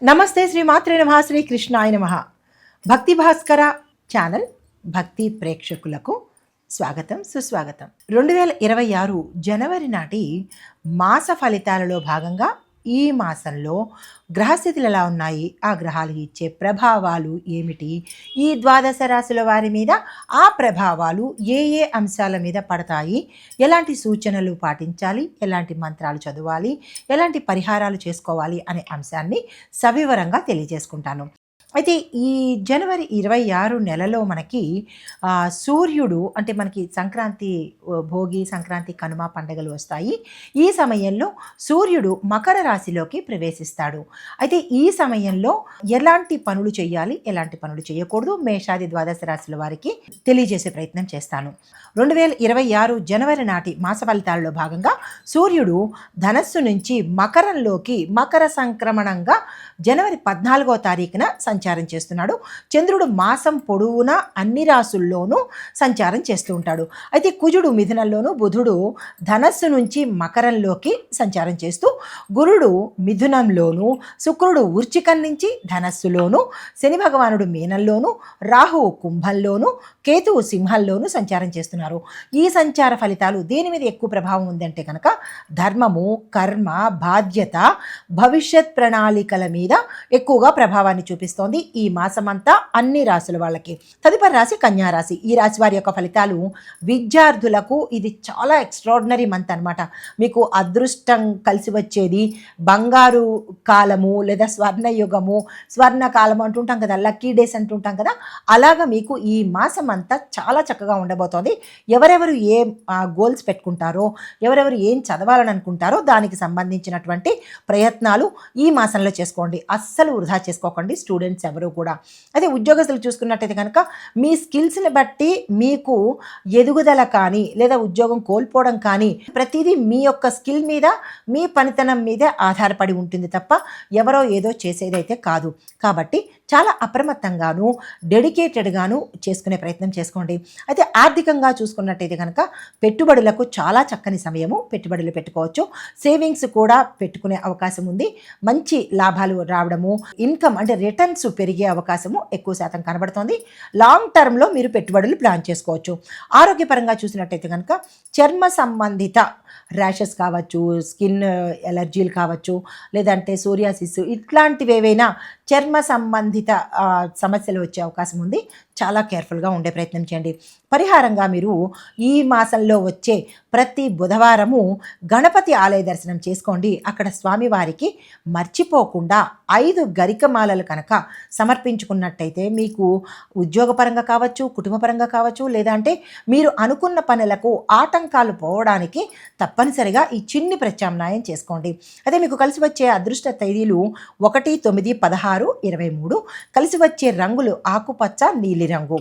నమస్తే శ్రీ మాత్రే నమః శ్రీ కృష్ణాయ నమః. భక్తి భాస్కర ఛానల్ భక్తి ప్రేక్షకులకు స్వాగతం సుస్వాగతం. 2026 జనవరి నాటి మాస ఫలితాలలో భాగంగా ఈ మాసంలో గ్రహస్థితులు ఎలా ఉన్నాయి, ఆ గ్రహాలు ఇచ్చే ప్రభావాలు ఏమిటి, ఈ ద్వాదశ రాశుల వారి మీద ఆ ప్రభావాలు ఏ ఏ అంశాల మీద పడతాయి, ఎలాంటి సూచనలు పాటించాలి, ఎలాంటి మంత్రాలు చదవాలి, ఎలాంటి పరిహారాలు చేసుకోవాలి అనే అంశాన్ని సవివరంగా తెలియజేసుకుంటాను. అయితే ఈ జనవరి 26 నెలలో మనకి సూర్యుడు అంటే మనకి సంక్రాంతి, భోగి, సంక్రాంతి, కనుమ పండుగలు వస్తాయి. ఈ సమయంలో సూర్యుడు మకర రాశిలోకి ప్రవేశిస్తాడు. అయితే ఈ సమయంలో ఎలాంటి పనులు చేయాలి, ఎలాంటి పనులు చేయకూడదు, మేషాది ద్వాదశ రాశుల వారికి తెలియజేసే ప్రయత్నం చేస్తాను. 2026 జనవరి నాటి మాస ఫలితాలలో భాగంగా సూర్యుడు ధనస్సు నుంచి మకరంలోకి మకర సంక్రమణంగా జనవరి 14వ తారీఖున సంచారం చేస్తున్నాడు. చంద్రుడు మాసం పొడవునా అన్ని రాసుల్లోనూ సంచారం చేస్తూ ఉంటాడు. అయితే కుజుడు మిథునంలోను, బుధుడు ధనస్సు నుంచి మకరంలోకి సంచారం చేస్తూ, గురుడు మిథునంలోను, శుక్రుడు వృశ్చికం నుంచి ధనస్సులోను, శని భగవానుడు మీనంలోను, రాహువు కుంభంలోను, కేతువు సింహంలోను సంచారం చేస్తున్నారు. ఈ సంచార ఫలితాలు దేని మీద ఎక్కువ ప్రభావం ఉందంటే కనుక ధర్మము, కర్మ, బాధ్యత, భవిష్యత్ ప్రణాళికల మీద ఎక్కువగా ప్రభావాన్ని చూపిస్తోంది ఈ మాసమంతా అన్ని రాశుల వాళ్ళకి. తదుపరి రాశి కన్యా రాశి. ఈ రాశి వారి యొక్క ఫలితాలు విద్యార్థులకు ఇది చాలా ఎక్స్ట్రాడినరీ మంత్ అనమాట. మీకు అదృష్టం కలిసి వచ్చేది, బంగారు కాలము లేదా స్వర్ణయుగము, స్వర్ణకాలము అంటుంటాం కదా, లక్కీ డేస్ అంటుంటాం కదా, అలాగా మీకు ఈ మాసం అంతా చాలా చక్కగా ఉండబోతోంది. ఎవరెవరు ఏ గోల్స్ పెట్టుకుంటారో, ఎవరెవరు ఏం చదవాలని అనుకుంటారో దానికి సంబంధించినటువంటి ప్రయత్నాలు ఈ మాసంలో చేసుకోండి. అస్సలు వృధా చేసుకోకండి స్టూడెంట్స్ ఎవరు కూడా. అదే ఉద్యోగస్తులు చూసుకున్నట్టయితే కనుక మీ స్కిల్స్ని బట్టి మీకు ఎదుగుదల కానీ లేదా ఉద్యోగం కోల్పోవడం కానీ ప్రతిదీ మీ యొక్క స్కిల్ మీద, మీ పనితనం మీదే ఆధారపడి ఉంటుంది తప్ప ఎవరో ఏదో చేసేదైతే కాదు. కాబట్టి చాలా అప్రమత్తంగాను డెడికేటెడ్గాను చేసుకునే ప్రయత్నం చేసుకోండి. అయితే ఆర్థికంగా చూసుకున్నట్టయితే కనుక పెట్టుబడులకు చాలా చక్కని సమయము, పెట్టుబడులు పెట్టుకోవచ్చు. సేవింగ్స్ కూడా పెట్టుకునే అవకాశం ఉంది. మంచి లాభాలు రావడము, ఇన్కమ్ అంటే రిటర్న్స్ పెరిగే అవకాశము ఎక్కువ శాతం కనబడుతోంది. లాంగ్ టర్మ్లో మీరు పెట్టుబడులు ప్లాన్ చేసుకోవచ్చు. ఆరోగ్యపరంగా చూసినట్టయితే కనుక చర్మ సంబంధిత ర్యాషెస్ కావచ్చు, స్కిన్ ఎలర్జీలు కావచ్చు, లేదంటే సోరియాసిస్ ఇట్లాంటివి ఏవైనా చర్మ సంబంధిత సమస్యలు వచ్చే అవకాశం ఉంది. చాలా కేర్ఫుల్గా ఉండే ప్రయత్నం చేయండి. పరిహారంగా మీరు ఈ మాసంలో వచ్చే ప్రతి బుధవారము గణపతి ఆలయ దర్శనం చేసుకోండి. అక్కడ స్వామివారికి మర్చిపోకుండా 5 గరికమాలలు కనుక సమర్పించుకున్నట్టయితే మీకు ఉద్యోగపరంగా కావచ్చు, కుటుంబపరంగా కావచ్చు, లేదంటే మీరు అనుకున్న పనులకు ఆటంకాలు పోవడానికి తప్పనిసరిగా ఈ చిన్ని ప్రత్యామ్నాయం చేసుకోండి. అదే మీకు కలిసి వచ్చే అదృష్ట తేదీలు 1, 9, 16, 23. కలిసి వచ్చే రంగులు ఆకుపచ్చ, నీలిరంగు.